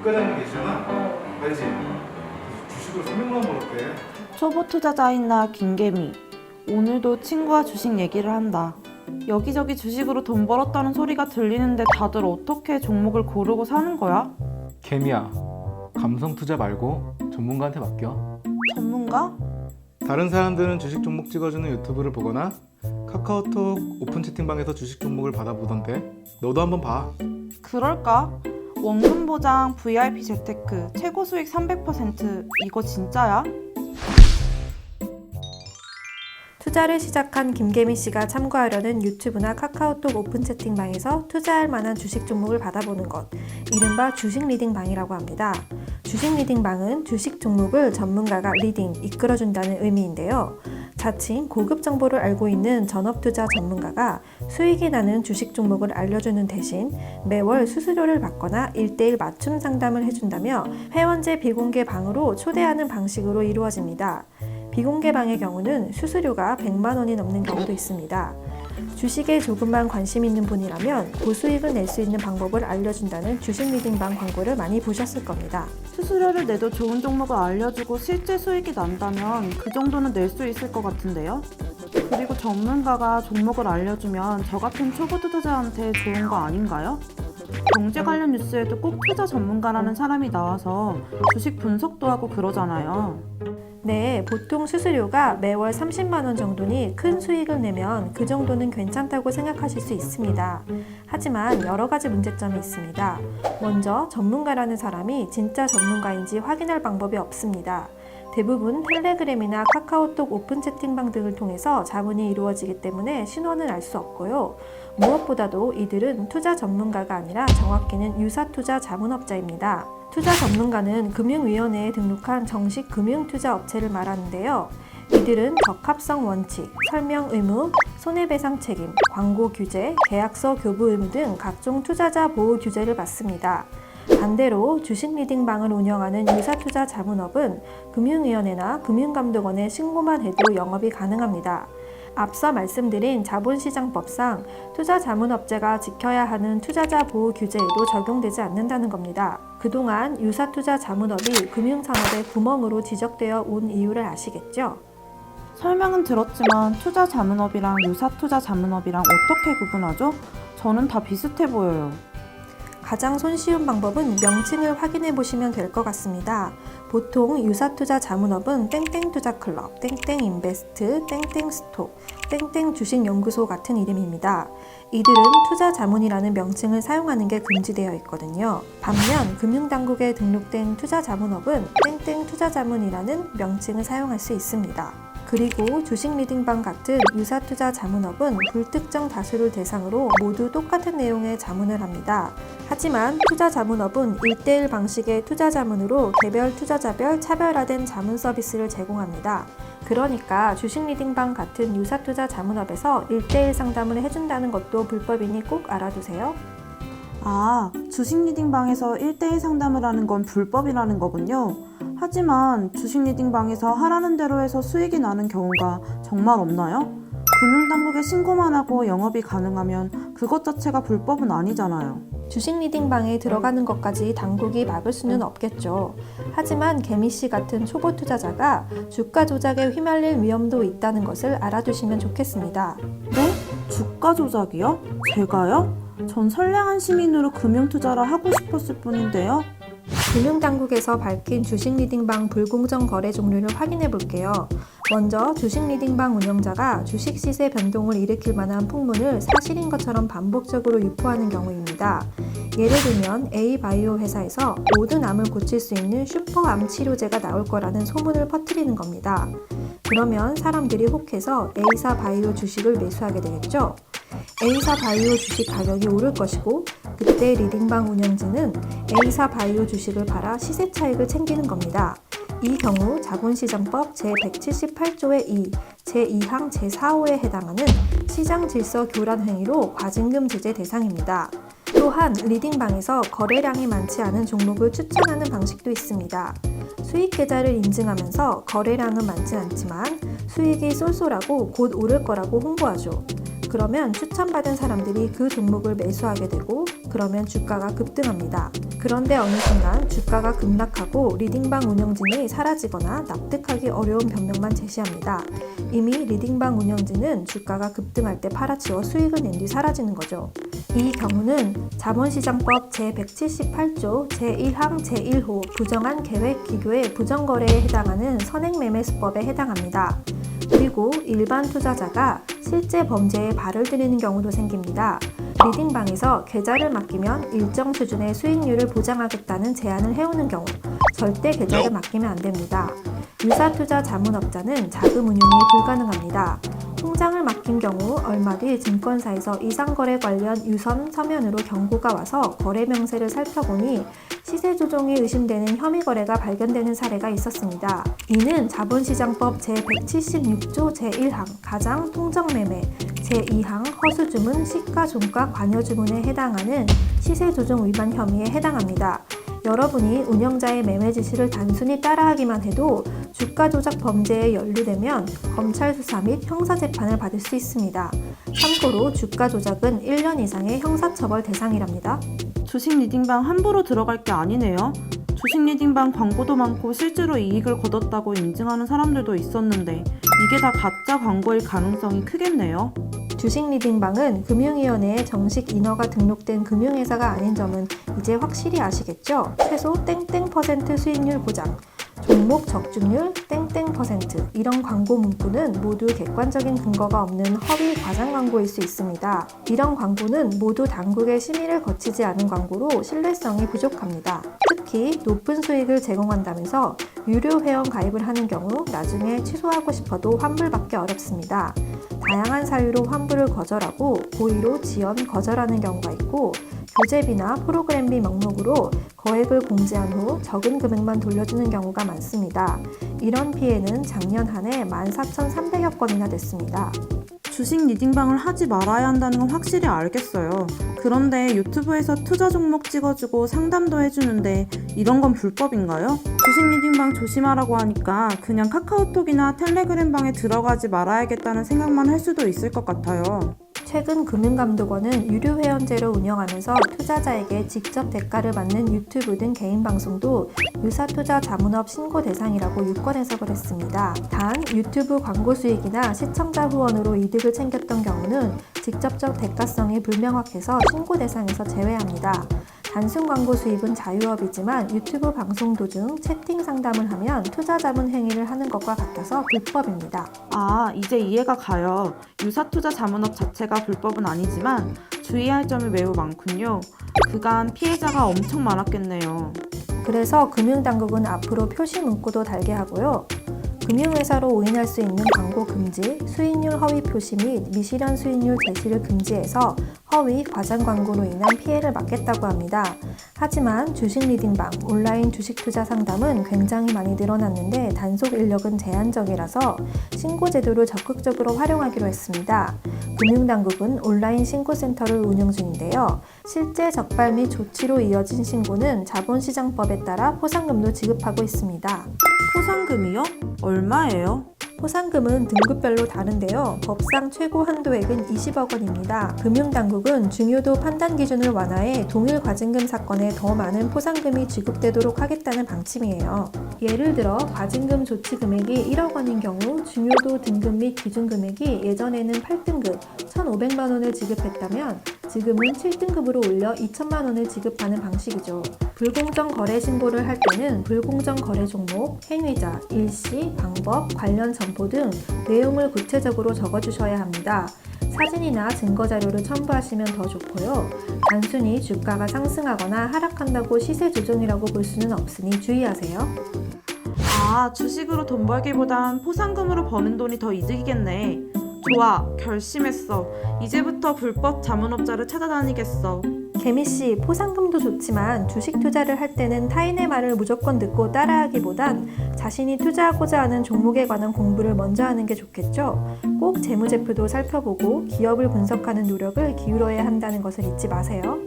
물가장은 계시잖아. 알지? 주식으로 300만 원 벌었대. 초보 투자자인 나 김개미. 오늘도 친구와 주식 얘기를 한다. 여기저기 주식으로 돈 벌었다는 소리가 들리는데 다들 어떻게 종목을 고르고 사는 거야? 개미야, 감성 투자 말고 전문가한테 맡겨. 전문가? 다른 사람들은 주식 종목 찍어주는 유튜브를 보거나 카카오톡 오픈 채팅방에서 주식 종목을 받아보던데 너도 한번 봐. 그럴까? 원금 보장, VIP 재테크, 최고 수익 300% 이거 진짜야? 투자를 시작한 김개미 씨가 참고하려는 유튜브나 카카오톡 오픈 채팅방에서 투자할 만한 주식 종목을 받아보는 것, 이른바 주식 리딩방이라고 합니다. 주식 리딩방은 주식 종목을 전문가가 리딩, 이끌어준다는 의미인데요. 자칭 고급 정보를 알고 있는 전업투자 전문가가 수익이 나는 주식 종목을 알려주는 대신 매월 수수료를 받거나 1:1 맞춤 상담을 해준다며 회원제 비공개 방으로 초대하는 방식으로 이루어집니다. 비공개 방의 경우는 수수료가 100만 원이 넘는 경우도 있습니다. 주식에 조금만 관심 있는 분이라면 고수익을 낼 수 있는 방법을 알려준다는 주식 리딩방 광고를 많이 보셨을 겁니다. 수수료를 내도 좋은 종목을 알려주고 실제 수익이 난다면 그 정도는 낼 수 있을 것 같은데요? 그리고 전문가가 종목을 알려주면 저 같은 초보 투자자한테 좋은 거 아닌가요? 경제 관련 뉴스에도 꼭 투자 전문가라는 사람이 나와서 주식 분석도 하고 그러잖아요. 네, 보통 수수료가 매월 30만 원 정도니 큰 수익을 내면 그 정도는 괜찮다고 생각하실 수 있습니다. 하지만 여러 가지 문제점이 있습니다. 먼저 전문가라는 사람이 진짜 전문가인지 확인할 방법이 없습니다. 대부분 텔레그램이나 카카오톡 오픈 채팅방 등을 통해서 자문이 이루어지기 때문에 신원을 알 수 없고요. 무엇보다도 이들은 투자 전문가가 아니라 정확히는 유사투자 자문업자입니다. 투자 전문가는 금융위원회에 등록한 정식 금융투자업체를 말하는데요. 이들은 적합성 원칙, 설명 의무, 손해배상 책임, 광고 규제, 계약서 교부 의무 등 각종 투자자 보호 규제를 받습니다. 반대로 주식 리딩방을 운영하는 유사투자 자문업은 금융위원회나 금융감독원에 신고만 해도 영업이 가능합니다. 앞서 말씀드린 자본시장법상 투자 자문업체가 지켜야 하는 투자자 보호 규제에도 적용되지 않는다는 겁니다. 그동안 유사투자 자문업이 금융산업의 구멍으로 지적되어 온 이유를 아시겠죠? 설명은 들었지만 투자 자문업이랑 유사 투자 자문업이랑 어떻게 구분하죠? 저는 다 비슷해 보여요. 가장 손쉬운 방법은 명칭을 확인해 보시면 될 것 같습니다. 보통 유사투자 자문업은 땡땡투자클럽, 땡땡인베스트, 땡땡스톡, 땡땡주식연구소 같은 이름입니다. 이들은 투자 자문이라는 명칭을 사용하는 게 금지되어 있거든요. 반면 금융당국에 등록된 투자 자문업은 땡땡투자자문이라는 명칭을 사용할 수 있습니다. 그리고 주식 리딩방 같은 유사투자 자문업은 불특정 다수를 대상으로 모두 똑같은 내용의 자문을 합니다. 하지만 투자 자문업은 1:1 방식의 투자 자문으로 개별 투자자별 차별화된 자문 서비스를 제공합니다. 그러니까 주식 리딩방 같은 유사투자 자문업에서 1:1 상담을 해준다는 것도 불법이니 꼭 알아두세요. 아, 주식 리딩방에서 1:1 상담을 하는 건 불법이라는 거군요. 하지만 주식 리딩방에서 하라는 대로 해서 수익이 나는 경우가 정말 없나요? 금융당국에 신고만 하고 영업이 가능하면 그것 자체가 불법은 아니잖아요. 주식 리딩방에 들어가는 것까지 당국이 막을 수는 없겠죠. 하지만 개미씨 같은 초보 투자자가 주가 조작에 휘말릴 위험도 있다는 것을 알아두시면 좋겠습니다. 네? 주가 조작이요? 제가요? 전 선량한 시민으로 금융투자를 하고 싶었을 뿐인데요. 금융당국에서 밝힌 주식 리딩방 불공정 거래 종류를 확인해 볼게요. 먼저 주식 리딩방 운영자가 주식 시세 변동을 일으킬 만한 풍문을 사실인 것처럼 반복적으로 유포하는 경우입니다. 예를 들면 A바이오 회사에서 모든 암을 고칠 수 있는 슈퍼암 치료제가 나올 거라는 소문을 퍼뜨리는 겁니다. 그러면 사람들이 혹해서 A사 바이오 주식을 매수하게 되겠죠. A사 바이오 주식 가격이 오를 것이고 그때 리딩방 운영진은 A사 바이오 주식을 팔아 시세 차익을 챙기는 겁니다. 이 경우 자본시장법 제178조의 2, 제2항 제4호에 해당하는 시장 질서 교란 행위로 과징금 제재 대상입니다. 또한 리딩방에서 거래량이 많지 않은 종목을 추천하는 방식도 있습니다. 수익 계좌를 인증하면서 거래량은 많지 않지만 수익이 쏠쏠하고 곧 오를 거라고 홍보하죠. 그러면 추천받은 사람들이 그 종목을 매수하게 되고 그러면 주가가 급등합니다. 그런데 어느 순간 주가가 급락하고 리딩방 운영진이 사라지거나 납득하기 어려운 변명만 제시합니다. 이미 리딩방 운영진은 주가가 급등할 때 팔아치워 수익을 낸 뒤 사라지는 거죠. 이 경우는 자본시장법 제178조 제1항 제1호 부정한 계획 기교의 부정거래에 해당하는 선행매매수법에 해당합니다. 그리고 일반 투자자가 실제 범죄에 발을 들이는 경우도 생깁니다. 리딩방에서 계좌를 맡기면 일정 수준의 수익률을 보장하겠다는 제안을 해오는 경우 절대 계좌를 맡기면 안 됩니다. 유사투자 자문업자는 자금 운용이 불가능합니다. 통장을 맡긴 경우 얼마 뒤 증권사에서 이상거래 관련 유선 서면으로 경고가 와서 거래 명세를 살펴보니 시세 조종이 의심되는 혐의 거래가 발견되는 사례가 있었습니다. 이는 자본시장법 제176조 제1항 가장 통정매매, 제2항 허수주문, 시가 종가 관여주문에 해당하는 시세 조종 위반 혐의에 해당합니다. 여러분이 운영자의 매매 지시를 단순히 따라하기만 해도 주가 조작 범죄에 연루되면 검찰 수사 및 형사재판을 받을 수 있습니다. 참고로 주가 조작은 1년 이상의 형사처벌 대상이랍니다. 주식 리딩방 함부로 들어갈 게 아니네요. 주식 리딩방 광고도 많고 실제로 이익을 거뒀다고 인증하는 사람들도 있었는데 이게 다 가짜 광고일 가능성이 크겠네요. 주식 리딩방은 금융위원회에 정식 인허가 등록된 금융회사가 아닌 점은 이제 확실히 아시겠죠? 최소 땡땡% 수익률 보장, 종목 적중률 땡땡% 이런 광고 문구는 모두 객관적인 근거가 없는 허위 과장 광고일 수 있습니다. 이런 광고는 모두 당국의 심의를 거치지 않은 광고로 신뢰성이 부족합니다. 특히 높은 수익을 제공한다면서 유료 회원 가입을 하는 경우 나중에 취소하고 싶어도 환불받기 어렵습니다. 다양한 사유로 환불을 거절하고 고의로 지연 거절하는 경우가 있고 교재비나 프로그램비 명목으로 거액을 공제한 후 적은 금액만 돌려주는 경우가 많습니다. 이런 피해는 작년 한 해 14,300여 건이나 됐습니다. 주식 리딩방을 하지 말아야 한다는 건 확실히 알겠어요. 그런데 유튜브에서 투자 종목 찍어주고 상담도 해주는데 이런 건 불법인가요? 주식 리딩방 조심하라고 하니까 그냥 카카오톡이나 텔레그램 방에 들어가지 말아야겠다는 생각만 할 수도 있을 것 같아요. 최근 금융감독원은 유료 회원제로 운영하면서 투자자에게 직접 대가를 받는 유튜브 등 개인 방송도 유사투자 자문업 신고 대상이라고 유권 해석을 했습니다. 단 유튜브 광고 수익이나 시청자 후원으로 이득을 챙겼던 경우는 직접적 대가성이 불명확해서 신고 대상에서 제외합니다. 단순 광고 수입은 자유업이지만 유튜브 방송 도중 채팅 상담을 하면 투자 자문 행위를 하는 것과 같아서 불법입니다. 아, 이제 이해가 가요. 유사투자 자문업 자체가 불법은 아니지만 주의할 점이 매우 많군요. 그간 피해자가 엄청 많았겠네요. 그래서 금융당국은 앞으로 표시 문구도 달게 하고요. 금융회사로 오인할 수 있는 광고 금지, 수익률 허위 표시 및 미실현 수익률 제시를 금지해서 허위, 과장 광고로 인한 피해를 막겠다고 합니다. 하지만 주식 리딩방, 온라인 주식 투자 상담은 굉장히 많이 늘어났는데 단속 인력은 제한적이라서 신고 제도를 적극적으로 활용하기로 했습니다. 금융당국은 온라인 신고센터를 운영 중인데요. 실제 적발 및 조치로 이어진 신고는 자본시장법에 따라 포상금도 지급하고 있습니다. 포상금이요? 얼마예요? 포상금은 등급별로 다른데요. 법상 최고 한도액은 20억 원입니다. 금융당국은 중요도 판단 기준을 완화해 동일 과징금 사건에 더 많은 포상금이 지급되도록 하겠다는 방침이에요. 예를 들어 과징금 조치 금액이 1억 원인 경우 중요도 등급 및 기준 금액이 예전에는 8등급 1,500만 원을 지급했다면 지금은 7등급으로 올려 2천만 원을 지급하는 방식이죠. 불공정 거래 신고를 할 때는 불공정 거래 종목, 행위자, 일시, 방법, 관련 점포 등 내용을 구체적으로 적어주셔야 합니다. 사진이나 증거자료를 첨부하시면 더 좋고요. 단순히 주가가 상승하거나 하락한다고 시세 조종이라고 볼 수는 없으니 주의하세요. 아, 주식으로 돈 벌기보단 포상금으로 버는 돈이 더 이득이겠네. 좋아, 결심했어. 이제부터 불법 자문업자를 찾아다니겠어. 개미씨, 포상금도 좋지만 주식 투자를 할 때는 타인의 말을 무조건 듣고 따라하기보단 자신이 투자하고자 하는 종목에 관한 공부를 먼저 하는 게 좋겠죠? 꼭 재무제표도 살펴보고 기업을 분석하는 노력을 기울여야 한다는 것을 잊지 마세요.